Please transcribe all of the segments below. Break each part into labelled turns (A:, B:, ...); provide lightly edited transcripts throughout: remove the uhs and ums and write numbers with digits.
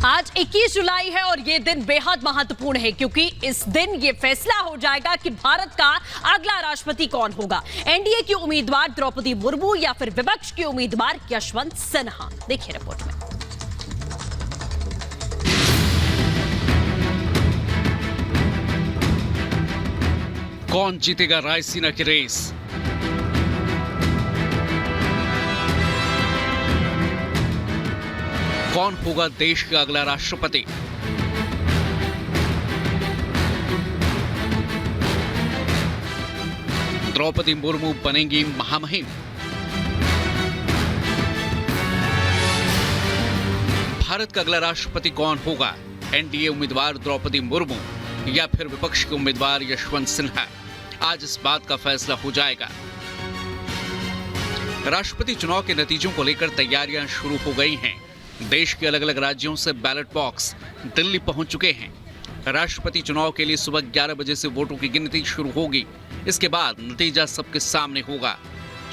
A: आज 21 जुलाई है और ये दिन बेहद महत्वपूर्ण है क्योंकि इस दिन ये फैसला हो जाएगा कि भारत का अगला राष्ट्रपति कौन होगा। एनडीए की उम्मीदवार द्रौपदी मुर्मू या फिर विपक्ष की उम्मीदवार यशवंत सिन्हा। देखिए रिपोर्ट में।
B: कौन जीतेगा रायसीना की रेस? कौन होगा देश का अगला राष्ट्रपति? द्रौपदी मुर्मू बनेंगी महामहिम। भारत का अगला राष्ट्रपति कौन होगा? एनडीए उम्मीदवार द्रौपदी मुर्मू या फिर विपक्ष के उम्मीदवार यशवंत सिन्हा? आज इस बात का फैसला हो जाएगा। राष्ट्रपति चुनाव के नतीजों को लेकर तैयारियां शुरू हो गई हैं। देश के अलग अलग राज्यों से बैलेट बॉक्स दिल्ली पहुंच चुके हैं। राष्ट्रपति चुनाव के लिए सुबह 11 बजे से वोटों की गिनती शुरू होगी। इसके बाद नतीजा सबके सामने होगा।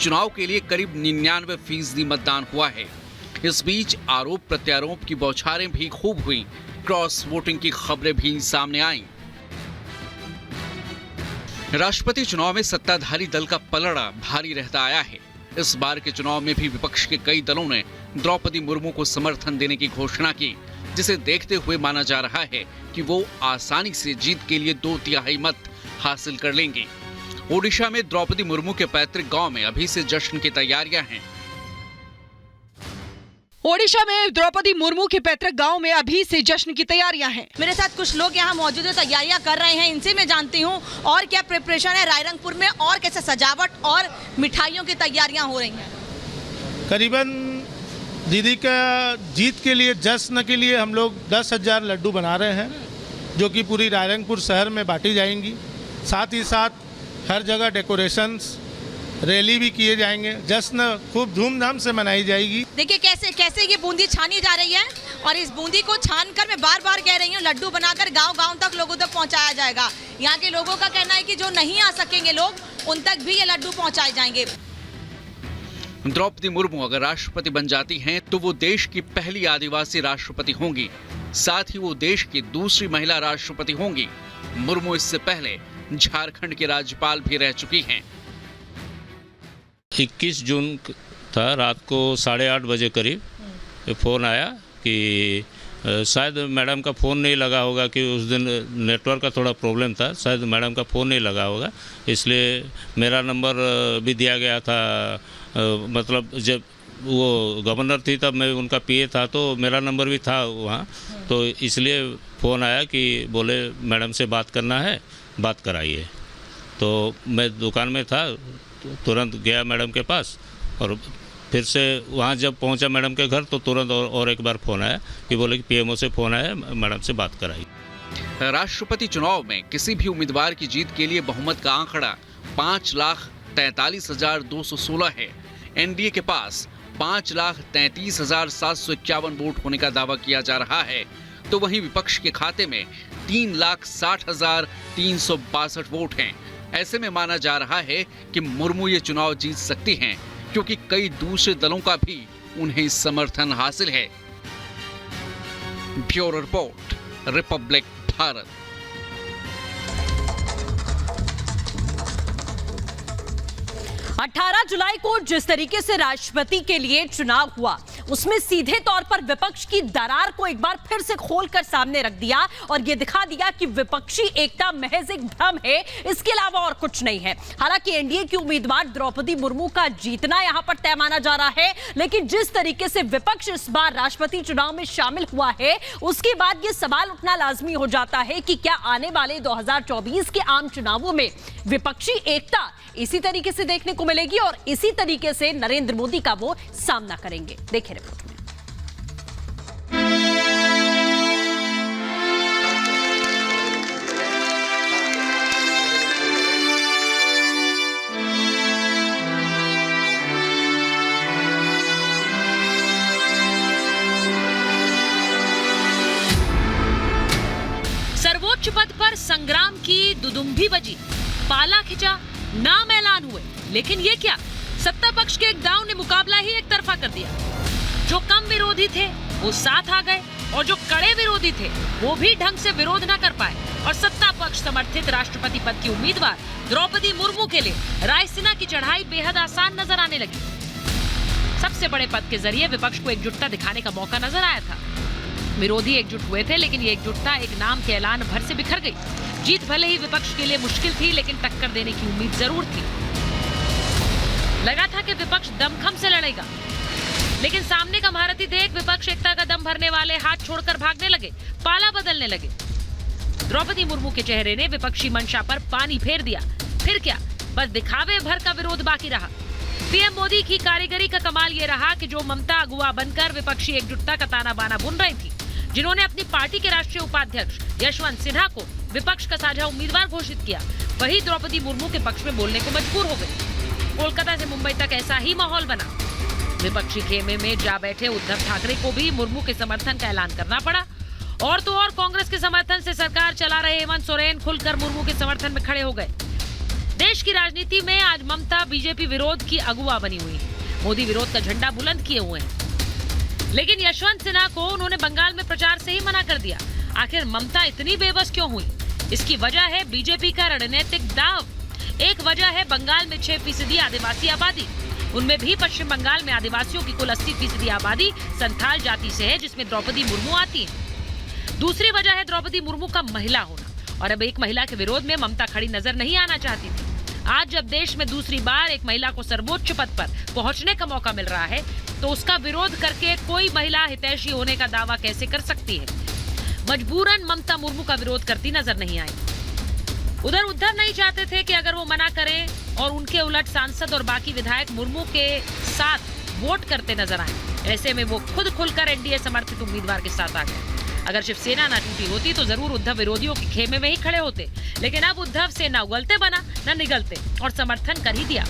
B: चुनाव के लिए करीब 99% मतदान हुआ है। इस बीच आरोप प्रत्यारोप की बौछारें भी खूब हुई। क्रॉस वोटिंग की खबरें भी सामने आईं। राष्ट्रपति चुनाव में सत्ताधारी दल का पलड़ा भारी रहता आया है। इस बार के चुनाव में भी विपक्ष के कई दलों ने द्रौपदी मुर्मू को समर्थन देने की घोषणा की, जिसे देखते हुए माना जा रहा है कि वो आसानी से जीत के लिए 2/3 मत हासिल कर लेंगे। ओडिशा में द्रौपदी मुर्मू के पैतृक गांव में अभी से जश्न की तैयारियां हैं।
C: ओडिशा में द्रौपदी मुर्मू के पैतृक गांव में अभी से जश्न की तैयारियां हैं।
D: मेरे साथ कुछ लोग यहाँ मौजूद है, तैयारियां कर रहे हैं। इनसे मैं जानती हूँ और क्या प्रिपरेशन है रायरंगपुर में, और कैसे सजावट और मिठाइयों की तैयारियां हो रही हैं।
E: करीबन दीदी का जीत के लिए, जश्न के लिए हम लोग 10,000 लड्डू बना रहे हैं, जो कि पूरी रायरंगपुर शहर में बांटी जाएंगी। साथ ही साथ हर जगह डेकोरेशंस, रैली भी किए जाएंगे। जश्न खूब धूमधाम से मनाई जाएगी।
D: देखिए कैसे कैसे ये बूंदी छानी जा रही है और इस बूंदी को छानकर मैं बार बार कह रही हूँ, लड्डू बनाकर गांव-गांव तक लोगों तक पहुंचाया जाएगा। यहाँ के लोगों का कहना है कि जो नहीं आ सकेंगे लोग, उन तक भी ये लड्डू पहुंचाए जाएंगे।
B: द्रौपदी मुर्मू अगर राष्ट्रपति बन जाती हैं तो वो देश की पहली आदिवासी राष्ट्रपति होंगी। साथ ही वो देश की दूसरी महिला राष्ट्रपति होंगी। मुर्मू इससे पहले झारखंड के राज्यपाल भी रह चुकी हैं।
F: 21 जून था, रात को 8:30 बजे करीब फ़ोन आया कि शायद मैडम का फ़ोन नहीं लगा होगा, कि उस दिन नेटवर्क का थोड़ा प्रॉब्लम था, शायद मैडम का फ़ोन नहीं लगा होगा, इसलिए मेरा नंबर भी दिया गया था। मतलब जब वो गवर्नर थी तब मैं उनका पीए था, तो मेरा नंबर भी था वहाँ, तो इसलिए फ़ोन आया कि बोले मैडम से बात करना है, बात कराइए। तो मैं दुकान में था, तुरंत गया मैडम के पास और फिर से वहाँ जब पहुँचा मैडम के घर तो तुरंत और एक बार फ़ोन आया कि बोले कि पीएमओ से फ़ोन आया, मैडम से बात कराई।
B: राष्ट्रपति चुनाव में किसी भी उम्मीदवार की जीत के लिए बहुमत का आंकड़ा 5,43,216 है। एनडीए के पास 5,33,751 वोट होने का दावा किया जा रहा है, तो वहीं विपक्ष के खाते में 3,60,362 वोट हैं। ऐसे में माना जा रहा है कि मुर्मू ये चुनाव जीत सकती हैं, क्योंकि कई दूसरे दलों का भी उन्हें समर्थन हासिल है। Bureau report, Republic Bharat.
A: अठारह जुलाई को जिस तरीके से राष्ट्रपति के लिए चुनाव हुआ, उसमें सीधे तौर पर विपक्ष की दरार को एक बार फिर से खोलकर सामने रख दिया और यह दिखा दिया कि विपक्षी एकता महज एक भ्रम है, इसके अलावा और कुछ नहीं है। हालांकि एनडीए की उम्मीदवार द्रौपदी मुर्मू का जीतना यहां पर तय माना जा रहा है, लेकिन जिस तरीके से विपक्ष इस बार राष्ट्रपति चुनाव में शामिल हुआ है, उसके बाद यह सवाल उठना लाजमी हो जाता है कि क्या आने वाले 2024 के आम चुनावों में विपक्षी एकता इसी तरीके से देखने को मिलेगी और इसी तरीके से नरेंद्र मोदी का वो सामना करेंगे। देखिए रिपोर्ट में।
G: सर्वोच्च पद पर संग्राम की दुदुम्भी बजी, पाला खिंचा, नाम ऐलान हुए, लेकिन ये क्या, सत्ता पक्ष के एक दांव ने मुकाबला ही एक तरफा कर दिया। जो कम विरोधी थे वो साथ आ गए और जो कड़े विरोधी थे वो भी ढंग से विरोध न कर पाए और सत्ता पक्ष समर्थित राष्ट्रपति पद की उम्मीदवार द्रौपदी मुर्मू के लिए रायसीना की चढ़ाई बेहद आसान नजर आने लगी। सबसे बड़े पद के जरिए विपक्ष को एकजुटता दिखाने का मौका नजर आया था। विरोधी एकजुट हुए थे, लेकिन ये एकजुटता एक नाम के ऐलान भर से बिखर गई। जीत भले ही विपक्ष के लिए मुश्किल थी, लेकिन टक्कर देने की उम्मीद जरूर थी। लगा था कि विपक्ष दमखम से लड़ेगा, लेकिन सामने का महारथी देख विपक्ष एकता का दम भरने वाले हाथ छोड़कर भागने लगे, पाला बदलने लगे। द्रौपदी मुर्मू के चेहरे ने विपक्षी मंशा पर पानी फेर दिया। फिर क्या, बस दिखावे भर का विरोध बाकी रहा। पीएम मोदी की कारीगरी का कमाल ये रहा कि जो ममता अगुवा बनकर विपक्षी एकजुटता का ताना बाना बुन रही थी, जिन्होंने अपनी पार्टी के राष्ट्रीय उपाध्यक्ष यशवंत सिन्हा को विपक्ष का साझा उम्मीदवार घोषित किया, वही द्रौपदी मुर्मू के पक्ष में बोलने को मजबूर हो गई। कोलकाता से मुंबई तक ऐसा ही माहौल बना। विपक्षी खेमे में जा बैठे उद्धव ठाकरे को भी मुर्मू के समर्थन का ऐलान करना पड़ा। और तो और कांग्रेस के समर्थन से सरकार चला रहे हेमंत सोरेन खुलकर मुर्मू के समर्थन में खड़े हो गए। देश की राजनीति में आज ममता बीजेपी विरोध की अगुवा बनी हुई है। मोदी विरोध का झंडा बुलंद किए हुए हैं, लेकिन यशवंत सिन्हा को उन्होंने बंगाल में प्रचार से ही मना कर दिया। आखिर ममता इतनी बेबस क्यों हुई? इसकी वजह है बीजेपी का रणनीतिक दाव। एक वजह है बंगाल में 6% आदिवासी आबादी। उनमें भी पश्चिम बंगाल में आदिवासियों की कुल 80% आबादी संथाल जाति से है, जिसमें द्रौपदी मुर्मू आती है। दूसरी वजह है द्रौपदी मुर्मू का महिला होना, और अब एक महिला के विरोध में ममता खड़ी नजर नहीं आना चाहती थी। आज जब देश में दूसरी बार एक महिला को सर्वोच्च पद पर पहुंचने का मौका मिल रहा है, तो उसका विरोध करके कोई महिला हितैषी होने का दावा कैसे कर सकती है? मजबूरन ममता मुर्मू का विरोध करती नजर नहीं आई। उधर उद्धव नहीं चाहते थे कि अगर वो मना करें और उनके उलट सांसद और बाकी विधायक मुर्मू के साथ वोट करते नजर आए। ऐसे में वो खुद खुलकर एनडीए समर्थित उम्मीदवार के साथ आ गए। अगर शिवसेना न टूटी होती तो जरूर उद्धव विरोधियों के खेमे में ही खड़े होते, लेकिन अब उद्धव से न उगलते बना न निगलते और समर्थन कर ही दिया।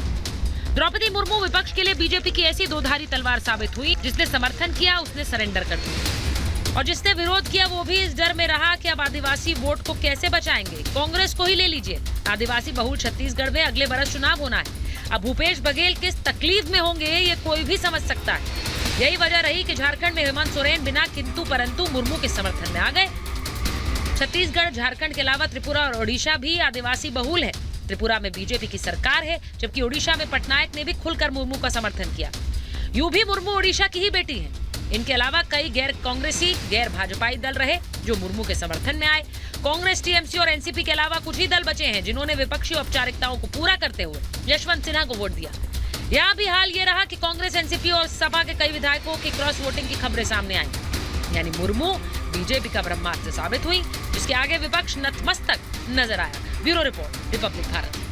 G: द्रौपदी मुर्मू विपक्ष के लिए बीजेपी की ऐसी दोधारी तलवार साबित हुई। जिसने समर्थन किया उसने सरेंडर कर दिया, और जिसने विरोध किया वो भी इस डर में रहा कि अब आदिवासी वोट को कैसे बचाएंगे। कांग्रेस को ही ले लीजिए, आदिवासी बहुल छत्तीसगढ़ में अगले बरस चुनाव होना है। अब भूपेश बघेल किस तकलीफ में होंगे ये कोई भी समझ सकता है। यही वजह रही कि झारखंड में हेमंत सोरेन बिना किंतु परंतु मुर्मू के समर्थन में आ गए। छत्तीसगढ़, झारखंड के अलावा त्रिपुरा और ओडिशा भी आदिवासी बहुल है। त्रिपुरा में बीजेपी की सरकार है, जबकि ओडिशा में पटनायक ने भी खुलकर मुर्मू का समर्थन किया। यूं भी मुर्मू ओडिशा की ही बेटी है। इनके अलावा कई गैर कांग्रेसी, गैर भाजपाई दल रहे जो मुर्मू के समर्थन में आए। कांग्रेस, टीएमसी और एनसीपी के अलावा कुछ ही दल बचे हैं जिन्होंने विपक्षी औपचारिकताओं को पूरा करते हुए यशवंत सिन्हा को वोट दिया। यहाँ भी हाल ये रहा कि कांग्रेस, एनसीपी और सपा के कई विधायकों की क्रॉस वोटिंग की खबरें सामने आई, यानी मुर्मू बीजेपी का ब्रह्मास्त्र साबित हुई, जिसके आगे विपक्ष नतमस्तक नजर आया। Bureau report, Republic Bharat.